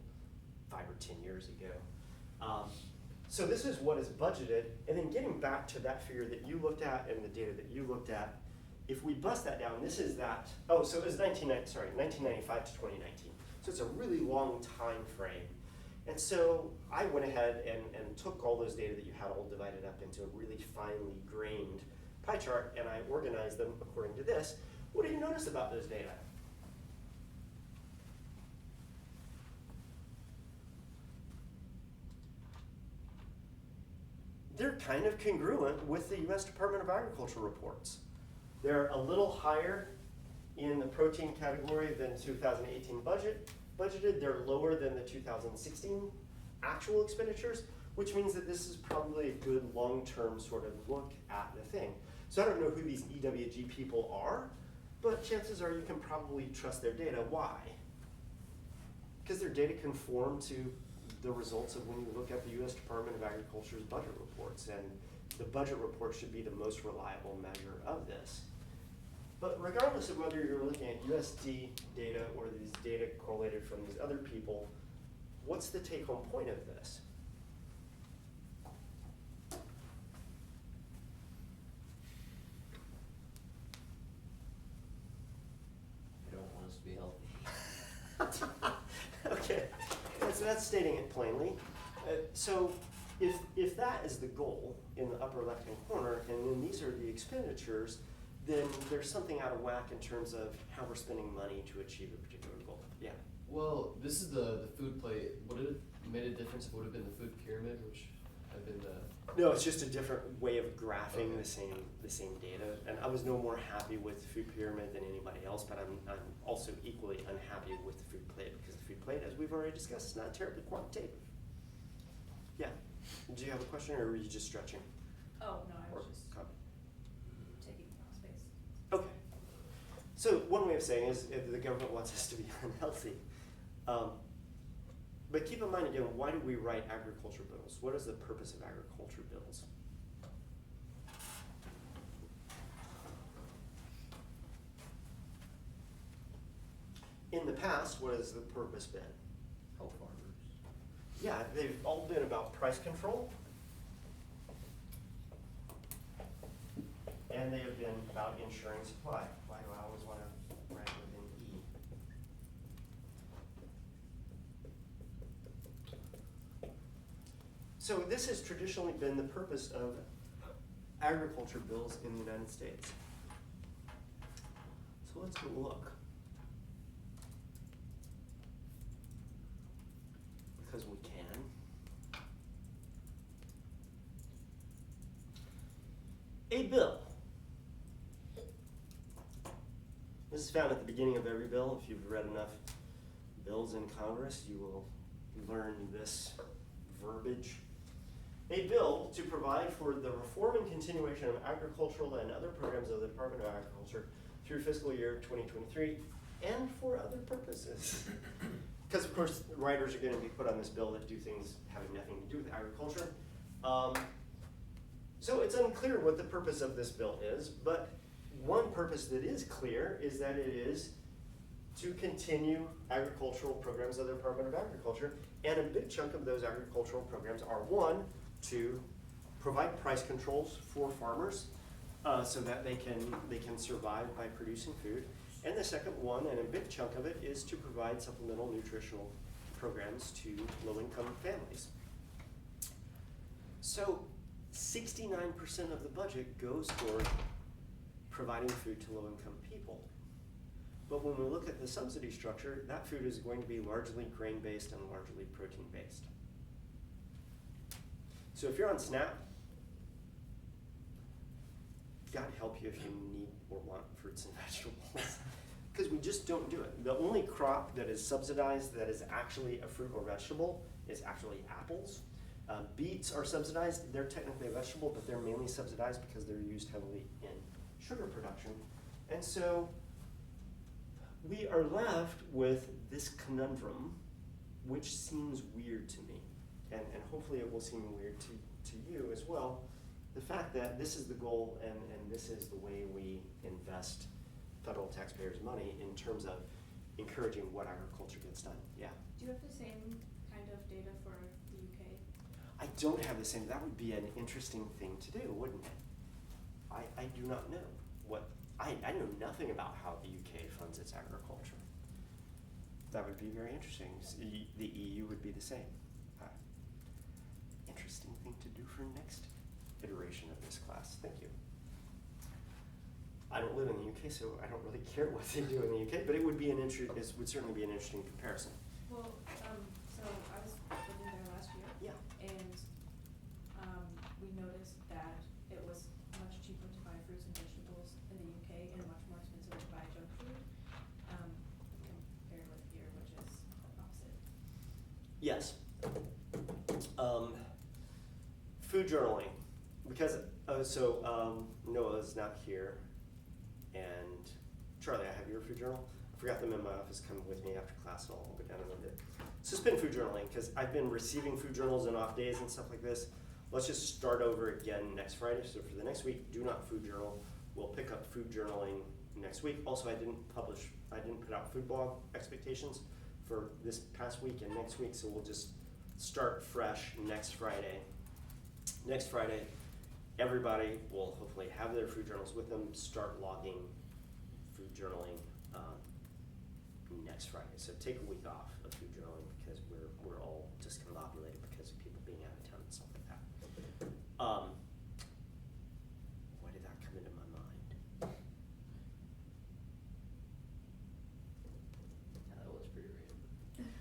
5 or 10 years ago. So this is what is budgeted, and then getting back to that figure that you looked at and the data that you looked at, if we bust that down, this is that, so it was 1995 to 2019. So it's a really long time frame. And so I went ahead and took all those data that you had all divided up into a really finely grained pie chart, and I organized them according to this. What do you notice about those data? They're kind of congruent with the US Department of Agriculture reports. They're a little higher in the protein category than 2018 budgeted. They're lower than the 2016 actual expenditures, which means that this is probably a good long-term sort of look at the thing. So I don't know who these EWG people are, but chances are you can probably trust their data. Why? Because their data conform to the results of when you look at the US Department of Agriculture's budget reports, and the budget report should be the most reliable measure of this. But regardless of whether you're looking at USD data or these data correlated from these other people, what's the take-home point of this? They don't want us to be healthy. Okay, so that's stating it plainly. So if that is the goal in the upper left-hand corner, and then these are the expenditures, then there's something out of whack in terms of how we're spending money to achieve a particular goal. Yeah. Well, this is the food plate. Would it have made a difference if it would have been the food pyramid, which had been the... No, it's just a different way of graphing Okay. the same data. And I was no more happy with the food pyramid than anybody else, but I'm also equally unhappy with the food plate, because the food plate, as we've already discussed, is not terribly quantitative. Yeah. Do you have a question, or were you just stretching? Oh, no, I Or was just comment? taking space. Okay. So one way of saying is the government wants us to be unhealthy. But keep in mind again, why do we write agriculture bills? What is the purpose of agriculture bills? In the past, what has the purpose been? Help farmers. Yeah, they've all been about price control. And they have been about ensuring supply. Why do I always want to write within E? So this has traditionally been the purpose of agriculture bills in the United States. So let's go look. Because we can. A bill. This is found at the beginning of every bill. If you've read enough bills in Congress, you will learn this verbiage. A bill to provide for the reform and continuation of agricultural and other programs of the Department of Agriculture through fiscal year 2023 and for other purposes. Because of course, writers are going to be put on this bill that do things having nothing to do with agriculture. So it's unclear what the purpose of this bill is, but one purpose that is clear is that it is to continue agricultural programs of the Department of Agriculture, and a big chunk of those agricultural programs are, one, to provide price controls for farmers so that they can survive by producing food. And the second one, and a big chunk of it, is to provide supplemental nutritional programs to low-income families. So 69% of the budget goes toward providing food to low-income people. But when we look at the subsidy structure, that food is going to be largely grain-based and largely protein-based. So if you're on SNAP, God help you if you need or want fruits and vegetables, because we just don't do it. The only crop that is subsidized that is actually a fruit or vegetable is actually apples. Beets are subsidized. They're technically a vegetable, but they're mainly subsidized because they're used heavily in sugar production. And so we are left with this conundrum, which seems weird to me. and hopefully it will seem weird to you as well, the fact that this is the goal and this is the way we invest federal taxpayers' money in terms of encouraging what agriculture gets done, yeah. Do you have the same kind of data for the UK? I don't have the same, that would be an interesting thing to do, wouldn't it? I do not know I know nothing about how the UK funds its agriculture. That would be very interesting. The EU would be the same. Interesting thing to do for next iteration of this class. Thank you. I don't live in the UK, so I don't really care what they do in the UK, but it would be it would certainly be an interesting comparison. Well, so I was living there last year. Yeah. And, we noticed that it was much cheaper to buy fruits and vegetables in the UK and much more expensive to buy junk food, compared with here, which is opposite. Yes. Food journaling, because Noah's not here, and Charlie, I have your food journal. I forgot them in my office. Come with me after class, and I'll go down and look at it. Suspend food journaling, because I've been receiving food journals and off days and stuff like this. Let's just start over again next Friday. So for the next week, do not food journal. We'll pick up food journaling next week. Also, I didn't put out food blog expectations for this past week and next week, so we'll just start fresh next Friday. Next Friday, everybody will hopefully have their food journals with them, start logging food journaling next Friday. So take a week off of food journaling because we're all discombobulated because of people being out of town and stuff like that. Why did that come into my mind? Yeah, that was pretty random.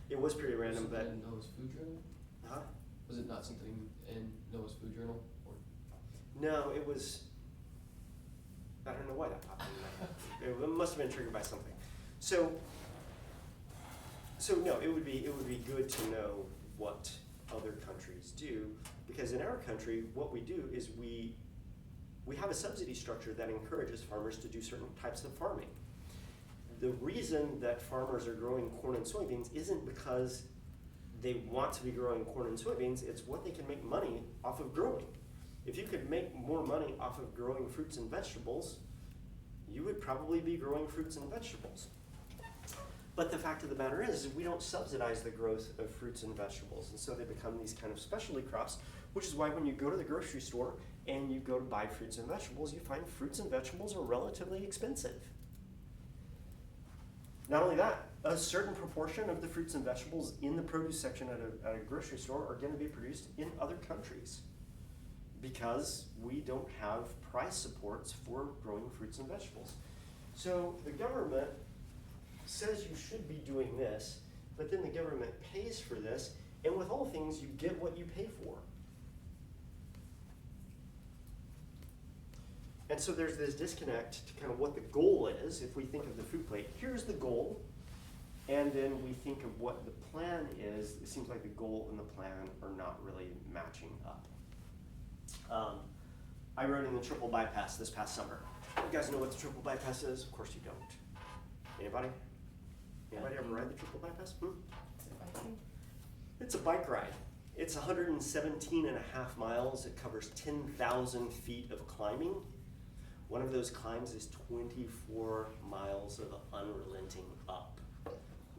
It was pretty random, Something but in Noah's food journal? huh? Was it not something in Noah's food journal? Or No, it was. I don't know why that popped in my head. It must have been triggered by something. So no, it would be good to know what other countries do, because in our country, what we do is we have a subsidy structure that encourages farmers to do certain types of farming. The reason that farmers are growing corn and soybeans isn't because they want to be growing corn and soybeans, it's what they can make money off of growing. If you could make more money off of growing fruits and vegetables, you would probably be growing fruits and vegetables. But the fact of the matter is we don't subsidize the growth of fruits and vegetables, and so they become these kind of specialty crops, which is why when you go to the grocery store and you go to buy fruits and vegetables, you find fruits and vegetables are relatively expensive. Not only that, a certain proportion of the fruits and vegetables in the produce section at a grocery store are going to be produced in other countries because we don't have price supports for growing fruits and vegetables. So the government says you should be doing this, but then the government pays for this, and with all things, you get what you pay for. And so there's this disconnect to kind of what the goal is. If we think of the food plate, here's the goal, and then we think of what the plan is. It seems like the goal and the plan are not really matching up. I rode in the triple bypass this past summer. You guys know what the triple bypass is? Of course you don't. Anybody? Anybody ever ride the triple bypass? Is it biking? It's a bike ride. It's 117 and a half miles. It covers 10,000 feet of climbing. One of those climbs is 24 miles of unrelenting up.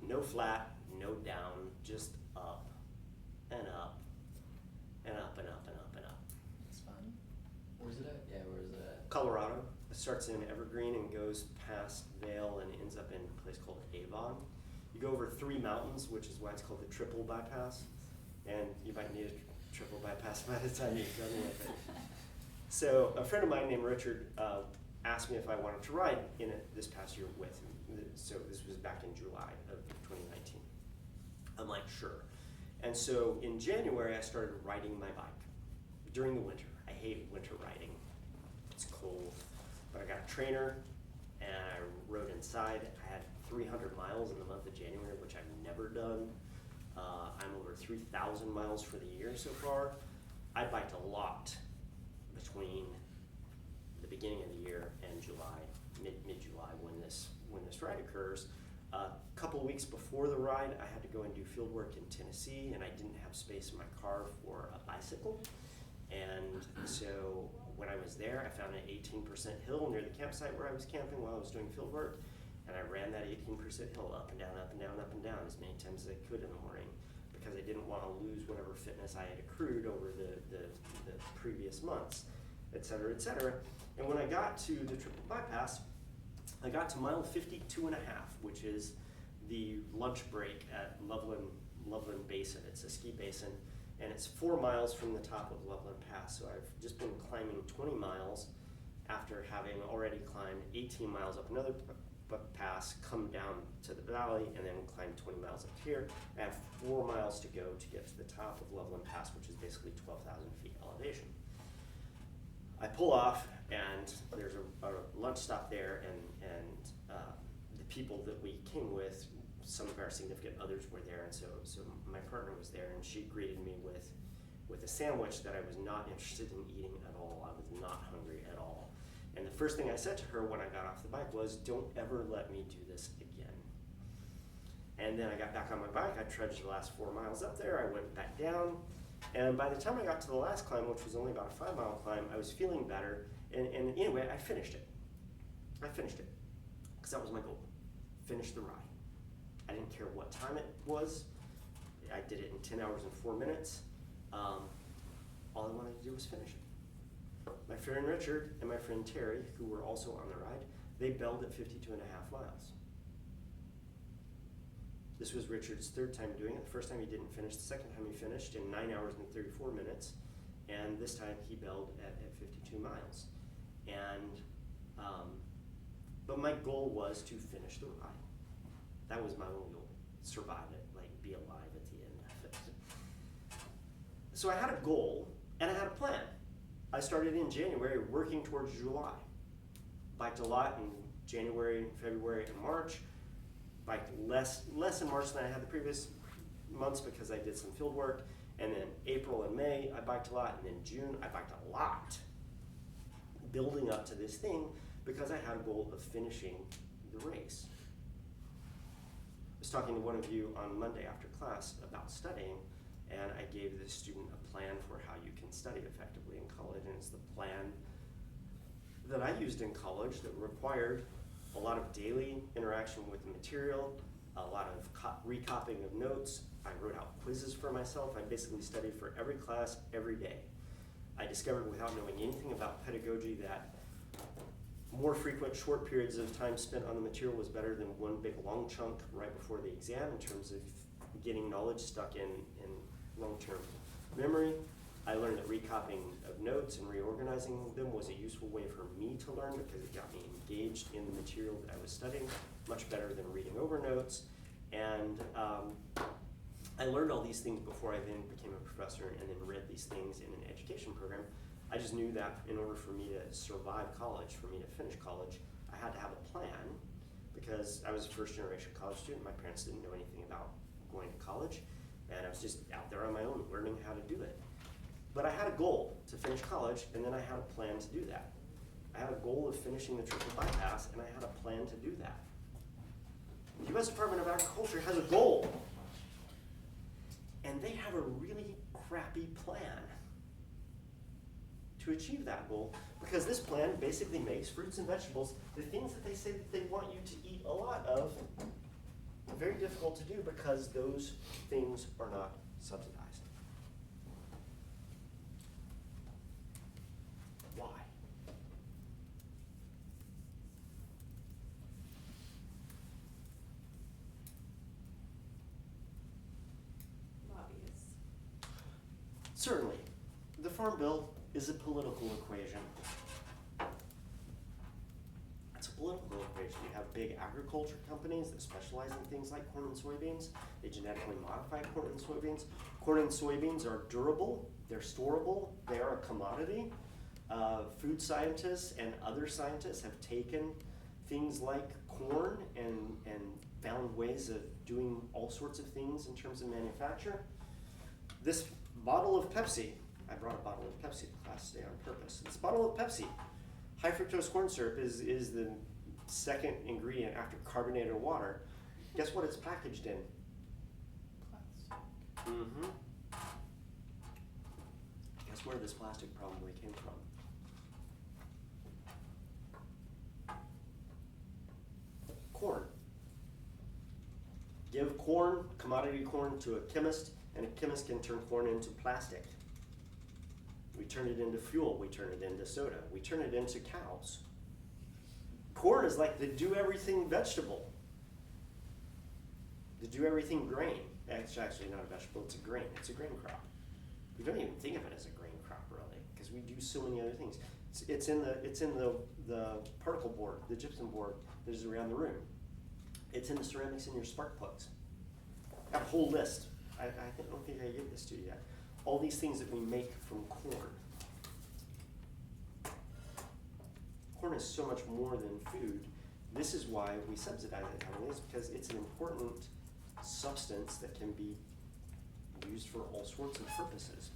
No flat, no down, just up and up and up and up and up and up. It's fun. where's it at? Yeah, where is it at? Colorado. It starts in Evergreen and goes past Vail and ends up in a place called Avon. You go over 3 mountains, which is why it's called the triple bypass. And you might need a triple bypass by the time you're done with it. So a friend of mine named Richard asked me if I wanted to ride in it this past year with him. So this was back in July of 2019. I'm like, sure. And so in January, I started riding my bike during the winter. I hate winter riding. It's cold. But I got a trainer and I rode inside. I had 300 miles in the month of January, which I've never done. I'm over 3,000 miles for the year so far. I biked a lot between the beginning of the year and July, mid-July when this ride occurs. A couple of weeks before the ride, I had to go and do field work in Tennessee, and I didn't have space in my car for a bicycle. And so when I was there, I found an 18% hill near the campsite where I was camping while I was doing field work. And I ran that 18% hill up and down, up and down, up and down as many times as I could in the morning, because I didn't want to lose whatever fitness I had accrued over the previous months, et cetera, et cetera. And when I got to the triple bypass, I got to mile 52 and a half, which is the lunch break at Loveland Basin. It's a ski basin, and it's 4 miles from the top of Loveland Pass. So I've just been climbing 20 miles after having already climbed 18 miles up another pass, come down to the valley, and then climb 20 miles up here. I have 4 miles to go to get to the top of Loveland Pass, which is basically 12,000 feet elevation. I pull off, and there's a lunch stop there, and the people that we came with, some of our significant others were there, and so my partner was there, and she greeted me with a sandwich that I was not interested in eating at all. I was not hungry at all. And the first thing I said to her when I got off the bike was, "Don't ever let me do this again." And then I got back on my bike, I trudged the last 4 miles up there, I went back down, and by the time I got to the last climb, which was only about a 5-mile climb, I was feeling better, and anyway, I finished it. Because that was my goal, finish the ride. I didn't care what time it was, I did it in 10 hours and 4 minutes. All I wanted to do was finish it. My friend Richard and my friend Terry, who were also on the ride, they belled at 52 and a half miles. This was Richard's third time doing it. The first time he didn't finish, the second time he finished in 9 hours and 34 minutes, and this time he belled at 52 miles. And, but my goal was to finish the ride. That was my only goal, survive it, like be alive at the end of it. So I had a goal, and I had a plan. I started in January working towards July. Biked a lot in January, February, and March. Biked less in March than I had the previous months because I did some field work. And then April and May, I biked a lot. And then June, I biked a lot. Building up to this thing because I had a goal of finishing the race. I was talking to one of you on Monday after class about studying, and I gave the student a plan for how you can study effectively in college, and it's the plan that I used in college that required a lot of daily interaction with the material, a lot of recopying of notes. I wrote out quizzes for myself. I basically studied for every class every day. I discovered without knowing anything about pedagogy that more frequent short periods of time spent on the material was better than one big long chunk right before the exam in terms of getting knowledge stuck in long-term memory. I learned that recopying of notes and reorganizing them was a useful way for me to learn because it got me engaged in the material that I was studying, much better than reading over notes. And I learned all these things before I then became a professor and then read these things in an education program. I just knew that in order for me to survive college, for me to finish college, I had to have a plan because I was a first-generation college student. My parents didn't know anything about going to college, and I was just out there on my own learning how to do it. But I had a goal to finish college, and then I had a plan to do that. I had a goal of finishing the triple bypass, and I had a plan to do that. The U.S. Department of Agriculture has a goal, and they have a really crappy plan to achieve that goal, because this plan basically makes fruits and vegetables, the things that they say that they want you to eat a lot of, very difficult to do because those things are not subsidized. Why? Lobbyists. Certainly, the Farm Bill is a political equation. It's a political equation. You have big agriculture companies that specialize in things like corn and soybeans. They genetically modify corn and soybeans. Corn and soybeans are durable, they're storable, they are a commodity. Food scientists and other scientists have taken things like corn and found ways of doing all sorts of things in terms of manufacture. This bottle of Pepsi, I brought a bottle of Pepsi to class today on purpose. This bottle of Pepsi, high fructose corn syrup is the second ingredient after carbonated water Guess what it's packaged in? Plastic. Mm-hmm. Guess where this plastic probably came from? Corn. Give corn, commodity corn, to a chemist, and a chemist can turn corn into plastic. We turn it into fuel, we turn it into soda, we turn it into cows. Corn is like the do-everything vegetable. The do-everything grain. It's actually not a vegetable, it's a grain. It's a grain crop. We don't even think of it as a grain crop, really, because we do so many other things. It's in the particle board, the gypsum board that is around the room. It's in the ceramics in your spark plugs. Got a whole list. I don't think I gave this to you yet. All these things that we make from corn. Corn is so much more than food. This is why we subsidize it heavily, is because it's an important substance that can be used for all sorts of purposes.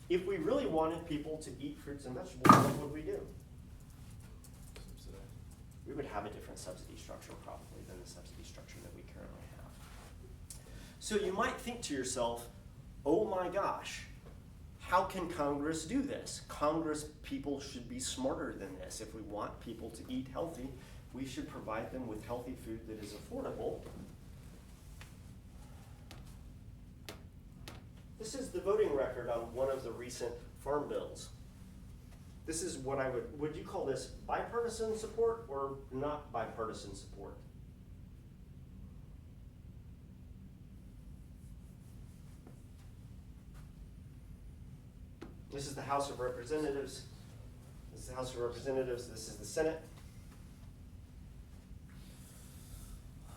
If we really wanted people to eat fruits and vegetables, what would we do? Subsidize. We would have a different subsidy structure probably than the subsidy structure that we currently have. So you might think to yourself, oh my gosh, how can Congress do this? Congress people should be smarter than this. If we want people to eat healthy, we should provide them with healthy food that is affordable. This is the voting record on one of the recent farm bills. This is what would you call this bipartisan support or not bipartisan support? This is the House of Representatives. This is the House of Representatives. This is the Senate.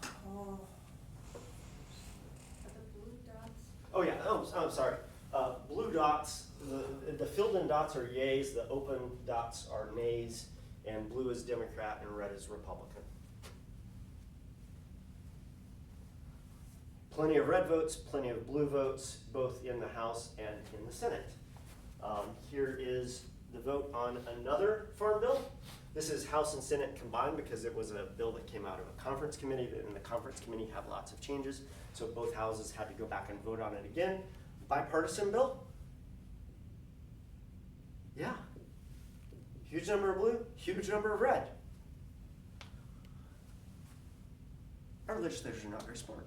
Are the blue dots? Oh yeah, I'm sorry. Blue dots, the filled in dots are yays, the open dots are nays, and blue is Democrat and red is Republican. Plenty of red votes, plenty of blue votes, both in the House and in the Senate. Here is the vote on another farm bill. This is House and Senate combined because it was a bill that came out of a conference committee, and the conference committee had lots of changes, so both houses had to go back and vote on it again. Bipartisan bill? Yeah. Huge number of blue, huge number of red. Our legislators are not very smart.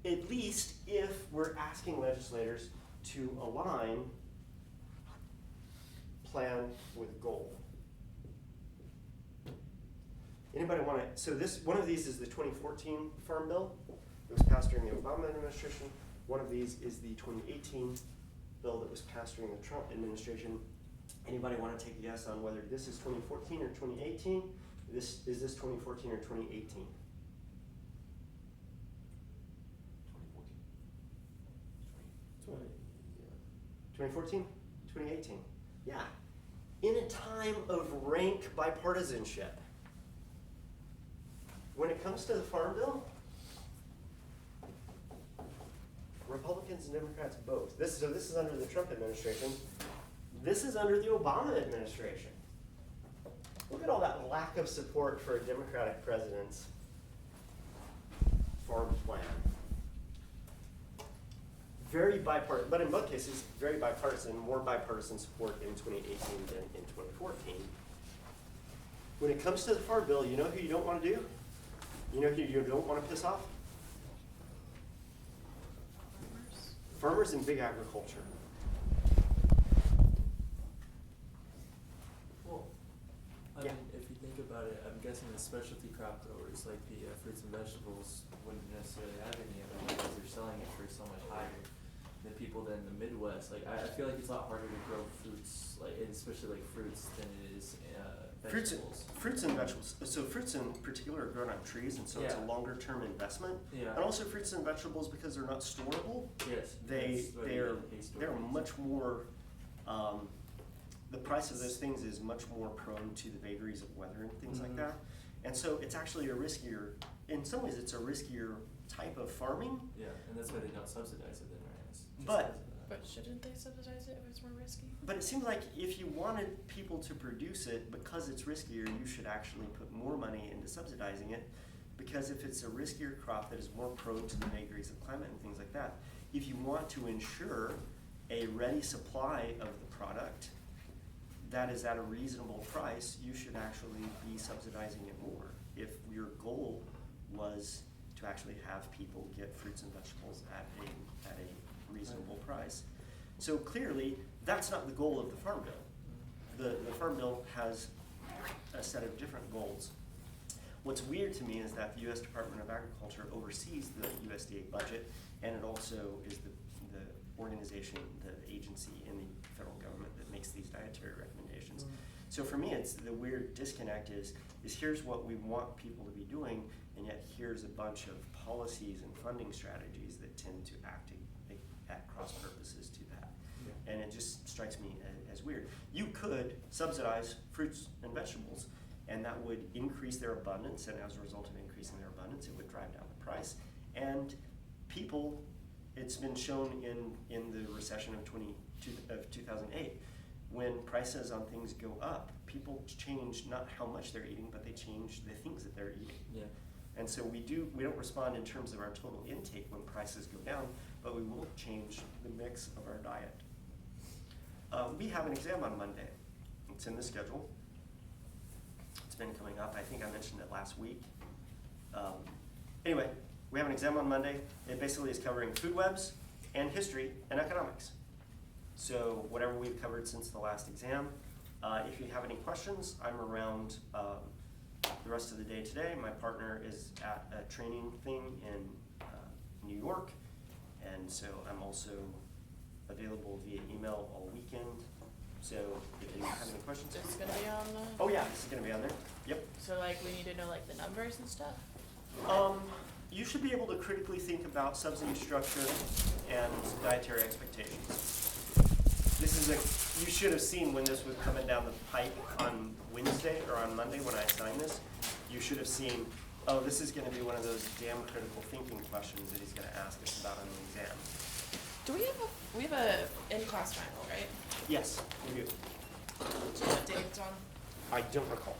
At least if we're asking legislators to align plan with goal. Anybody want to, so this, one of these is the 2014 Farm Bill. It was passed during the Obama administration. One of these is the 2018 bill that was passed during the Trump administration. Anybody want to take a guess on whether this is 2014 or 2018? Is this 2014 or 2018? 2014? 2018. Yeah. In a time of rank bipartisanship, when it comes to the Farm Bill, Republicans and Democrats both. So this is under the Trump administration. This is under the Obama administration. Look at all that lack of support for a Democratic president's farm plan. Very bipartisan, but in both cases, very bipartisan, more bipartisan support in 2018 than in 2014. When it comes to the Farm Bill, you know who you don't want to do? You know who you don't want to piss off? Farmers and big agriculture. Well, I Yeah. mean, if you think about it, I'm guessing the specialty crop growers, like the fruits and vegetables, wouldn't necessarily have any of it because they're selling it for so much higher than people than the Midwest. Like, I feel like it's a lot harder to grow fruits, like especially like fruits, than it is vegetables. Fruits and vegetables. So fruits in particular are grown on trees, and so it's a Yeah. longer term investment. Yeah. And also fruits and vegetables, because they're not storable, Yes. they're they're much more, the price of those things is much more prone to the vagaries of weather and things like Mhm. that. And so it's actually a riskier, in some ways it's a riskier type of farming. Yeah, and that's why they don't subsidize it then, right? It's just But- 'cause of that. But shouldn't they subsidize it if it's more risky? But it seems like if you wanted people to produce it, because it's riskier, you should actually put more money into subsidizing it, because if it's a riskier crop that is more prone to the vagaries of climate and things like that, if you want to ensure a ready supply of the product that is at a reasonable price, you should actually be subsidizing it more. If your goal was to actually have people get fruits and vegetables at a reasonable price. So clearly, that's not the goal of the Farm Bill. The Farm Bill has a set of different goals. What's weird to me is that the U.S. Department of Agriculture oversees the USDA budget, and it also is the organization, the agency in the federal government that makes these dietary recommendations. So for me, it's the weird disconnect is here's what we want people to be doing, and yet here's a bunch of policies and funding strategies that tend to act at cross purposes to that. Yeah. And it just strikes me as weird. You could subsidize fruits and vegetables, and that would increase their abundance, and as a result of increasing their abundance, it would drive down the price. And people, it's been shown in the recession of 2008, when prices on things go up, people change not how much they're eating, but they change the things that they're eating. Yeah. And so we don't respond in terms of our total intake when prices go down, but we will change the mix of our diet. We have an exam on Monday. It's in the schedule. It's been coming up. I think I mentioned it last week. Anyway, we have an exam on Monday. It basically is covering food webs and history and economics. So whatever we've covered since the last exam. If you have any questions, I'm around the rest of the day today. My partner is at a training thing in New York, and so I'm also available via email all weekend. So if you have any questions. It's gonna be on the. Oh yeah, this is gonna be on there. Yep. So like we need to know like the numbers and stuff? You should be able to critically think about subsidy structure and dietary expectations. This is you should have seen when this was coming down the pike on Wednesday or on Monday when I assigned this. You should have seen, oh, this is gonna be one of those damn critical thinking questions that he's gonna ask us about on the exam. Do we have a in-class final, right? Yes, we do. Do you know what date it's on? I don't recall.